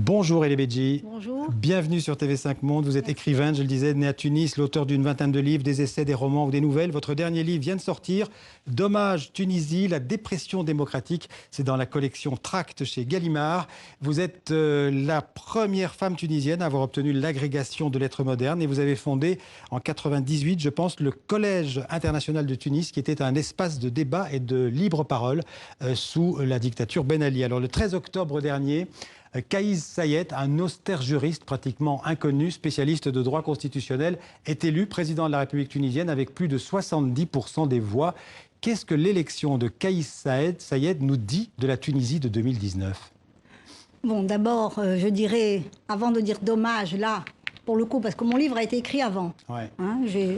Bonjour Elie Bédji. Bonjour. Bienvenue sur TV5 Monde. Vous êtes écrivaine, je le disais, née à Tunis, l'auteur d'une vingtaine de livres, des essais, des romans ou des nouvelles. Votre dernier livre vient de sortir, Dommage Tunisie, la dépression démocratique. C'est dans la collection Tract chez Gallimard. Vous êtes la première femme tunisienne à avoir obtenu l'agrégation de lettres modernes et vous avez fondé en 98, je pense, le Collège international de Tunis, qui était un espace de débat et de libre parole sous la dictature Ben Ali. Alors le 13 octobre dernier, Kais Saied, un austère juriste pratiquement inconnu, spécialiste de droit constitutionnel, est élu président de la République tunisienne avec plus de 70% des voix. Qu'est-ce que l'élection de Kais Saied nous dit de la Tunisie de 2019 ? Bon, d'abord, je dirais, avant de dire dommage, là, pour le coup, parce que mon livre a été écrit avant, ouais.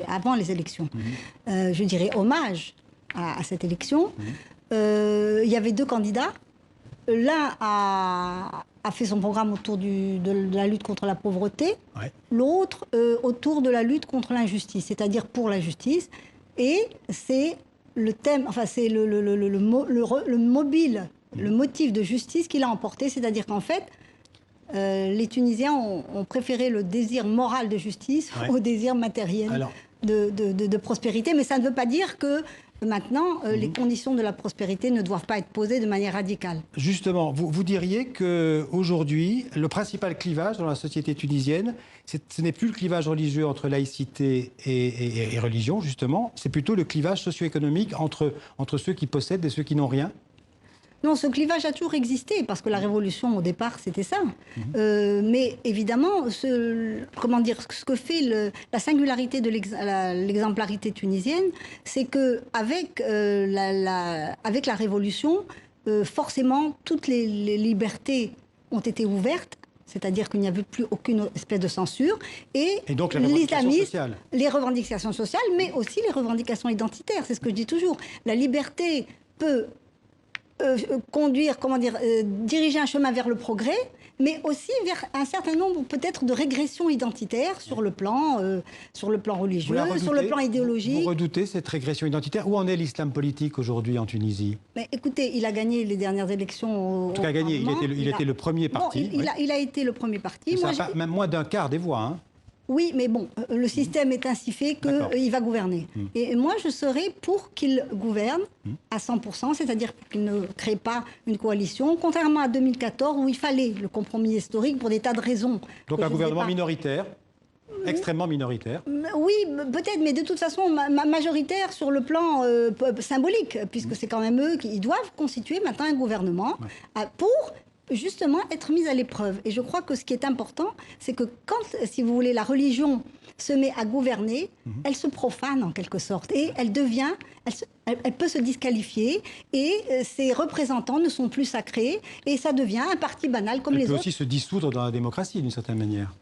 Avant les élections, je dirais hommage à cette élection. Il y avait deux candidats. L'un a fait son programme autour de la lutte contre la pauvreté, l'autre autour de la lutte contre l'injustice, c'est-à-dire pour la justice. Et c'est le thème, enfin c'est le motif de justice qu'il a emporté, c'est-à-dire qu'en fait, les Tunisiens ont préféré le désir moral de justice au désir matériel de prospérité. Mais ça ne veut pas dire que maintenant, les conditions de la prospérité ne doivent pas être posées de manière radicale. Justement, vous diriez qu'aujourd'hui, le principal clivage dans la société tunisienne, ce n'est plus le clivage religieux entre laïcité et religion, justement, c'est plutôt le clivage socio-économique entre ceux qui possèdent et ceux qui n'ont rien. Non, ce clivage a toujours existé, parce que la révolution, au départ, c'était ça. Mais évidemment, ce que fait la singularité de l'exemplarité tunisienne, c'est qu'avec avec la révolution, forcément, toutes les libertés ont été ouvertes, c'est-à-dire qu'il n'y avait plus aucune espèce de censure. Et donc les revendications sociales. Les revendications sociales, mais aussi les revendications identitaires. C'est ce que je dis toujours. La liberté peut diriger un chemin vers le progrès, mais aussi vers un certain nombre peut-être de régressions identitaires sur le plan religieux, sur le plan idéologique. Vous redoutez cette régression identitaire? Où en est l'islam politique aujourd'hui en Tunisie? Mais écoutez, il a gagné les dernières élections. En tout cas, gagné. Il était le premier parti. Il a été le premier parti. Même moins d'un quart des voix, hein. Oui, mais bon, le système est ainsi fait qu'il va gouverner. Et moi, je serais pour qu'il gouverne à 100%, c'est-à-dire qu'il ne crée pas une coalition, contrairement à 2014, où il fallait le compromis historique pour des tas de raisons. Donc un gouvernement minoritaire, extrêmement minoritaire. Oui, peut-être, mais de toute façon, majoritaire sur le plan symbolique, puisque c'est quand même eux qui doivent constituer maintenant un gouvernement pour justement être mise à l'épreuve. Et je crois que ce qui est important, c'est que quand, si vous voulez, la religion se met à gouverner, elle se profane en quelque sorte. Et elle devient, elle peut se disqualifier et ses représentants ne sont plus sacrés et ça devient un parti banal comme les autres. Elle peut aussi se dissoudre dans la démocratie d'une certaine manière.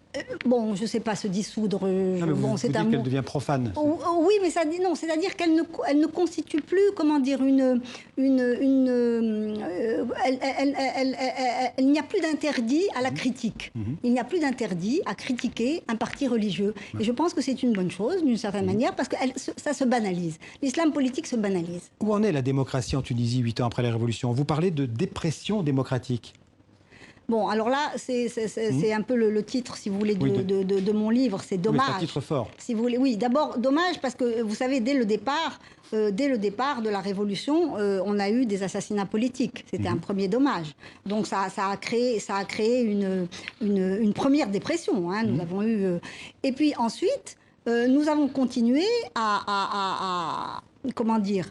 Bon, je ne sais pas, se dissoudre. Vous dites qu'elle devient profane. Oui, mais ça dit non, c'est-à-dire qu'elle ne constitue plus, comment dire, il n'y a plus d'interdit à la critique. Il n'y a plus d'interdit à critiquer un parti religieux. Et je pense que c'est une bonne chose, d'une certaine manière, parce que ça se banalise. L'islam politique se banalise. Où en est la démocratie en Tunisie 8 ans après la Révolution? Vous parlez de dépression démocratique. Bon, alors là, c'est un peu le titre, si vous voulez, de mon livre. C'est dommage. C'est un titre fort. Si vous voulez, oui, d'abord, dommage, parce que vous savez, dès le départ de la Révolution, on a eu des assassinats politiques. C'était un premier dommage. Donc ça a créé une première dépression. Hein, nous avons eu. Et puis ensuite, nous avons continué comment dire.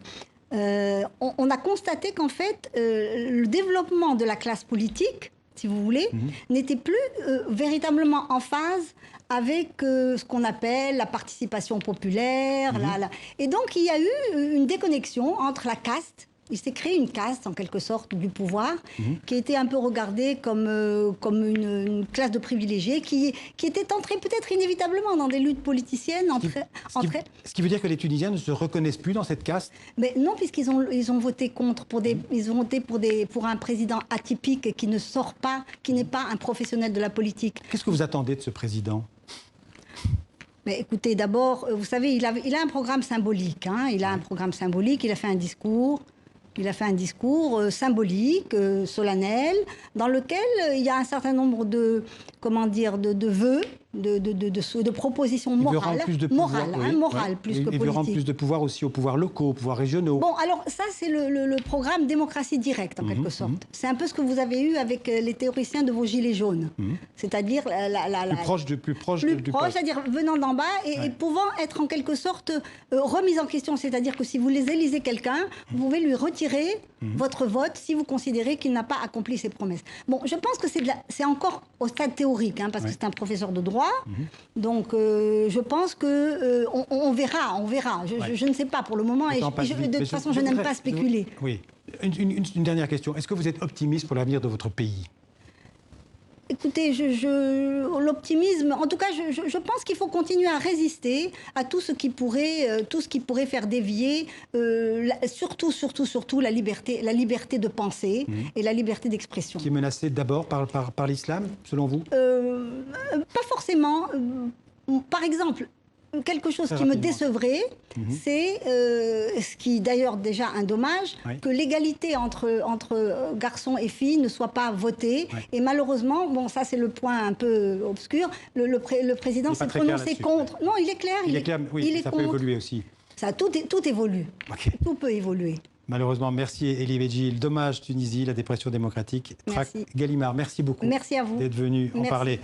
On a constaté qu'en fait, le développement de la classe politique, si vous voulez, n'était plus véritablement en phase avec ce qu'on appelle la participation populaire. Et donc, il y a eu une déconnexion entre la caste. Il s'est créé une caste, en quelque sorte, du pouvoir, qui était un peu regardée comme une classe de privilégiés, qui était entrée peut-être inévitablement dans des luttes politiciennes. Ce qui veut dire que les Tunisiens ne se reconnaissent plus dans cette caste? Mais non, puisqu'ils ont voté contre, ils ont voté pour un président atypique qui ne sort pas, qui n'est pas un professionnel de la politique. Qu'est-ce que vous attendez de ce président? Mais écoutez, d'abord, vous savez, il a un programme symbolique. Hein, il a un programme symbolique, il a fait un discours. Il a fait un discours symbolique, solennel, dans lequel il y a un certain nombre de, de vœux, de propositions morales. Il veut rendre plus de pouvoir, plus que politique. Il veut rendre plus de pouvoir aussi aux pouvoirs locaux, aux pouvoirs régionaux. Bon, alors ça, c'est le programme démocratie directe, en quelque sorte. C'est un peu ce que vous avez eu avec les théoriciens de vos gilets jaunes. C'est-à-dire plus proche, c'est-à-dire venant d'en bas et pouvant être en quelque sorte remise en question. C'est-à-dire que si vous les élisez quelqu'un, vous pouvez lui retirer votre vote si vous considérez qu'il n'a pas accompli ses promesses. Bon, je pense que c'est encore au stade théorique, parce que c'est un professeur de droit. Donc, je pense que on verra. Je ne sais pas pour le moment. Et de toute façon, je n'aime pas spéculer. Oui. Une dernière question. Est-ce que vous êtes optimiste pour l'avenir de votre pays ? Écoutez, l'optimisme, en tout cas, je pense qu'il faut continuer à résister à tout ce qui pourrait faire dévier, surtout la liberté de penser et la liberté d'expression. Qui est menacée d'abord par l'islam, selon vous ? Pas forcément. Par exemple, quelque chose qui me décevrait, c'est ce qui d'ailleurs déjà un dommage, que l'égalité entre garçons et filles ne soit pas votée. Et malheureusement, bon, ça c'est le point un peu obscur, le président s'est prononcé contre. Non, il est clair. Il est clair, oui, ça peut évoluer aussi. Ça, tout évolue. Okay. Tout peut évoluer. Malheureusement, merci Elie Beedjil. Dommage Tunisie, la dépression démocratique. Gallimard, merci beaucoup. Merci à vous d'être venu en parler.